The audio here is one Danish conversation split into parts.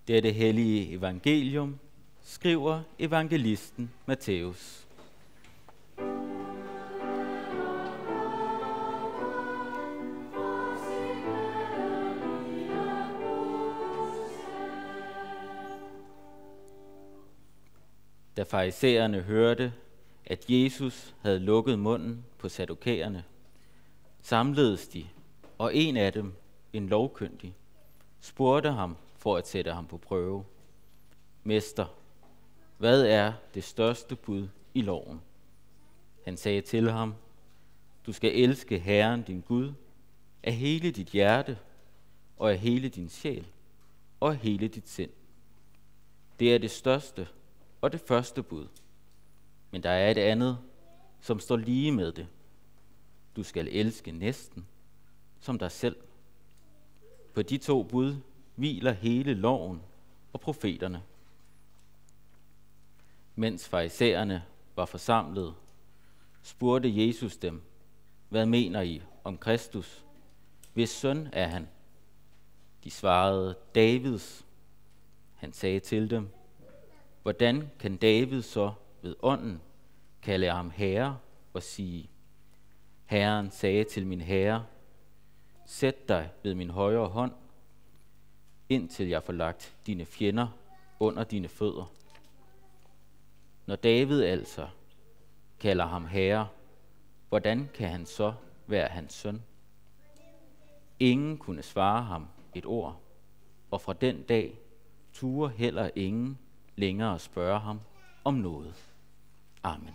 Det er det hellige evangelium, skriver evangelisten Matthæus. Da farisæerne hørte, at Jesus havde lukket munden på saddukæerne, samledes de, og en af dem, en lovkyndig, spurgte ham for at sætte ham på prøve. Mester, hvad er det største bud i loven? Han sagde til ham, du skal elske Herren din Gud af hele dit hjerte og af hele din sjæl og af hele dit sind. Det er det største og det første bud. Men der er et andet, som står lige med det. Du skal elske næsten som dig selv. På de to bud hviler hele loven og profeterne. Mens farisæerne var forsamlet, spurgte Jesus dem, hvad mener I om Kristus? Hvis søn er han? De svarede, Davids. Han sagde til dem, hvordan kan David så ved ånden kalde ham herre og sige, Herren sagde til min herre, sæt dig ved min højre hånd, indtil jeg får lagt dine fjender under dine fødder. Når David altså kalder ham herre, hvordan kan han så være hans søn? Ingen kunne svare ham et ord, og fra den dag turde heller ingen længere spørge ham om noget. Amen.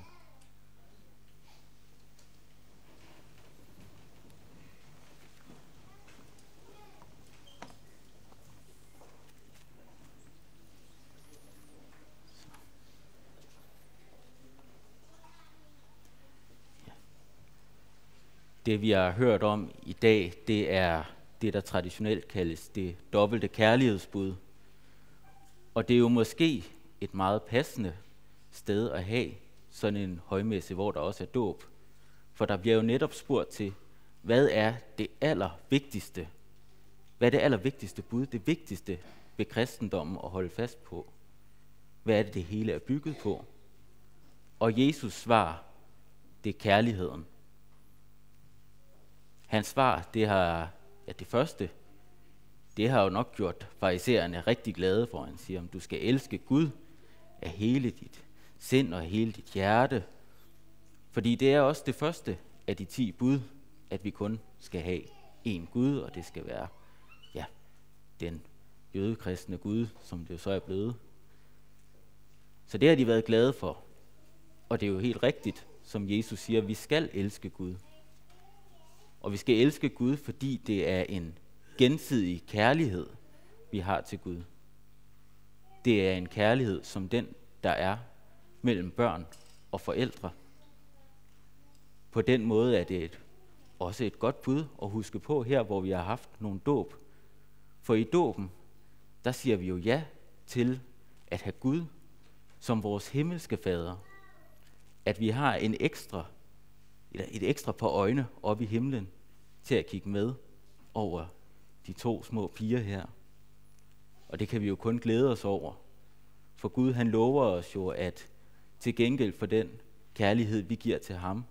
Det vi har hørt om i dag, det er det, der traditionelt kaldes det dobbelte kærlighedsbud. Og det er jo måske et meget passende sted at have sådan en højmesse, hvor der også er dåb. For der bliver jo netop spurgt til, hvad er det allervigtigste? Hvad er det allervigtigste bud? Det vigtigste ved kristendommen at holde fast på? Hvad er det, det hele er bygget på? Og Jesus svar, det er kærligheden. Hans svar, det første, det har jo nok gjort farisæerne rigtig glade for. Han siger, du skal elske Gud af hele dit sind og af hele dit hjerte. Fordi det er også det første af de 10 bud, at vi kun skal have én Gud, og det skal være den jødekristne Gud, som det jo så er blevet. Så det har de været glade for. Og det er jo helt rigtigt, som Jesus siger, vi skal elske Gud. Og vi skal elske Gud, fordi det er en gensidig kærlighed, vi har til Gud. Det er en kærlighed som den, der er mellem børn og forældre. På den måde er det også et godt bud at huske på her, hvor vi har haft nogle dåb. For i dåben, der siger vi jo ja til at have Gud som vores himmelske fader. At vi har et ekstra par øjne oppe i himlen til at kigge med over de 2 små piger her. Og det kan vi jo kun glæde os over. For Gud, han lover os jo, at til gengæld for den kærlighed, vi giver til ham,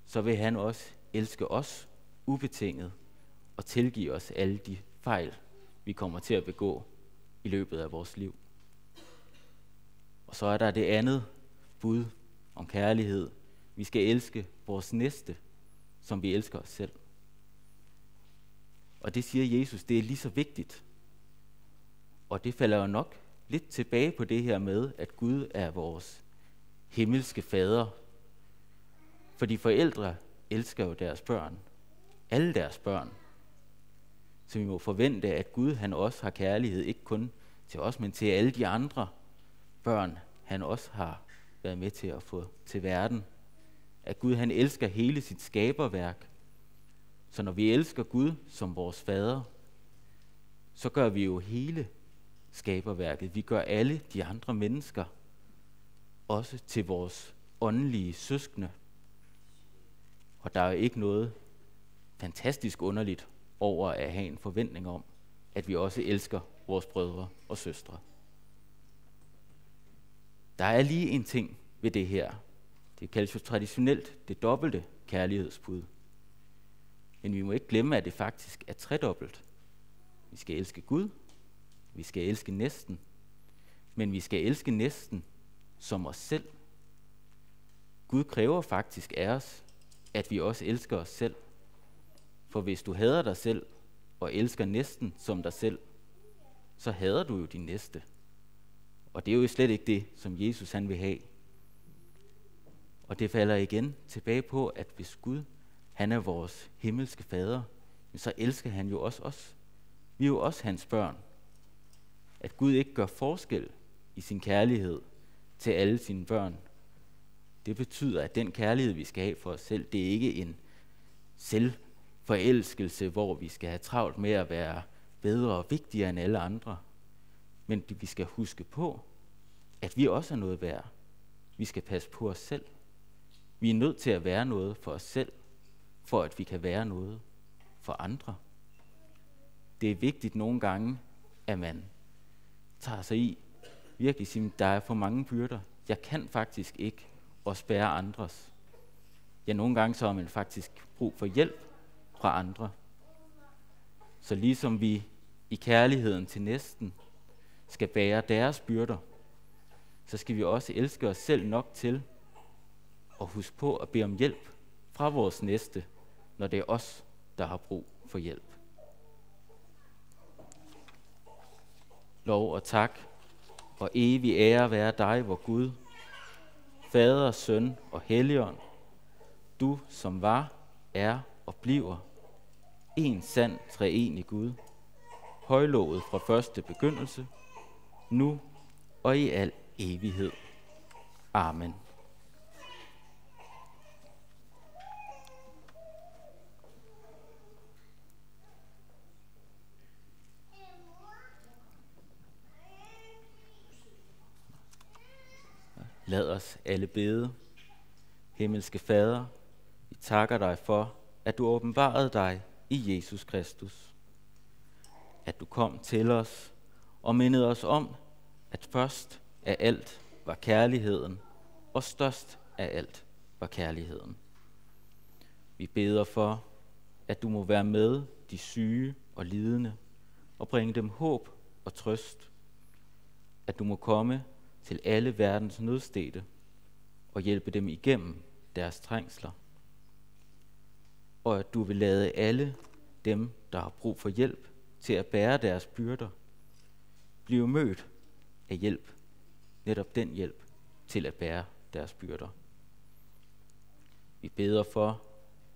så vil han også elske os ubetinget og tilgive os alle de fejl, vi kommer til at begå i løbet af vores liv. Og så er der det andet bud om kærlighed. Vi skal elske vores næste, som vi elsker os selv. Og det siger Jesus, det er lige så vigtigt. Og det falder jo nok lidt tilbage på det her med, at Gud er vores himmelske fader. Fordi forældre elsker jo deres børn. Alle deres børn. Så vi må forvente, at Gud han også har kærlighed, ikke kun til os, men til alle de andre børn, han også har været med til at få til verden. At Gud han elsker hele sit skaberværk. Så når vi elsker Gud som vores fader, så gør vi jo hele skaberværket. Vi gør alle de andre mennesker også til vores åndelige søskende. Og der er jo ikke noget fantastisk underligt over at have en forventning om, at vi også elsker vores brødre og søstre. Der er lige en ting ved det her. Det kaldes jo traditionelt det dobbelte kærlighedsbud. Men vi må ikke glemme, at det faktisk er tredobbelt. Vi skal elske Gud, vi skal elske næsten, men vi skal elske næsten som os selv. Gud kræver faktisk af os, at vi også elsker os selv. For hvis du hader dig selv og elsker næsten som dig selv, så hader du jo din næste. Og det er jo slet ikke det, som Jesus han vil have. Og det falder igen tilbage på, at hvis Gud han er vores himmelske fader, så elsker han jo også os. Vi er jo også hans børn. At Gud ikke gør forskel i sin kærlighed til alle sine børn, det betyder, at den kærlighed, vi skal have for os selv, det er ikke en selvforelskelse, hvor vi skal have travlt med at være bedre og vigtigere end alle andre. Men vi skal huske på, at vi også er noget værd. Vi skal passe på os selv. Vi er nødt til at være noget for os selv, for at vi kan være noget for andre. Det er vigtigt nogle gange, at man tager sig i, virkelig sige, der er for mange byrder. Jeg kan faktisk ikke at spære andres. Ja, nogle gange så har man faktisk brug for hjælp fra andre. Så ligesom vi i kærligheden til næsten skal bære deres byrder, så skal vi også elske os selv nok til at huske på at bede om hjælp fra vores næste, når det er os, der har brug for hjælp. Lov og tak og evig ære være dig, vor Gud, Fader, Søn og Helligånd, du som var, er og bliver en sand treenig Gud, højlovet fra første begyndelse, nu og i al evighed. Amen. Lad os alle bede. Himmelske Fader, vi takker dig for, at du åbenbarede dig i Jesus Kristus. At du kom til os og mindede os om, at først af alt var kærligheden, og størst af alt var kærligheden. Vi beder for, at du må være med de syge og lidende, og bringe dem håb og trøst. At du må komme til alle verdens nødstedte og hjælpe dem igennem deres trængsler. Og at du vil lade alle dem, der har brug for hjælp til at bære deres byrder, blive mødt af hjælp, netop den hjælp til at bære deres byrder. Vi beder for,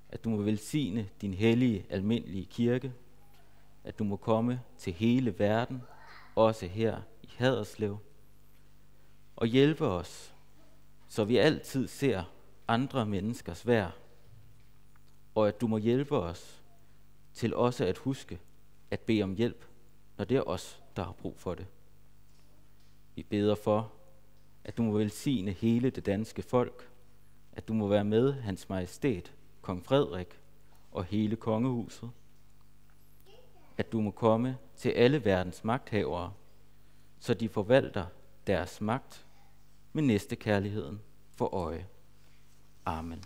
at du må velsigne din hellige, almindelige kirke, at du må komme til hele verden, også her i Haderslev, og hjælpe os, så vi altid ser andre menneskers værd, og at du må hjælpe os til også at huske at bede om hjælp, når det er os, der har brug for det. Vi beder for, at du må velsigne hele det danske folk, at du må være med Hans Majestæt, Kong Frederik og hele kongehuset, at du må komme til alle verdens magthavere, så de forvalter deres magt med næstekærligheden for øje. Amen.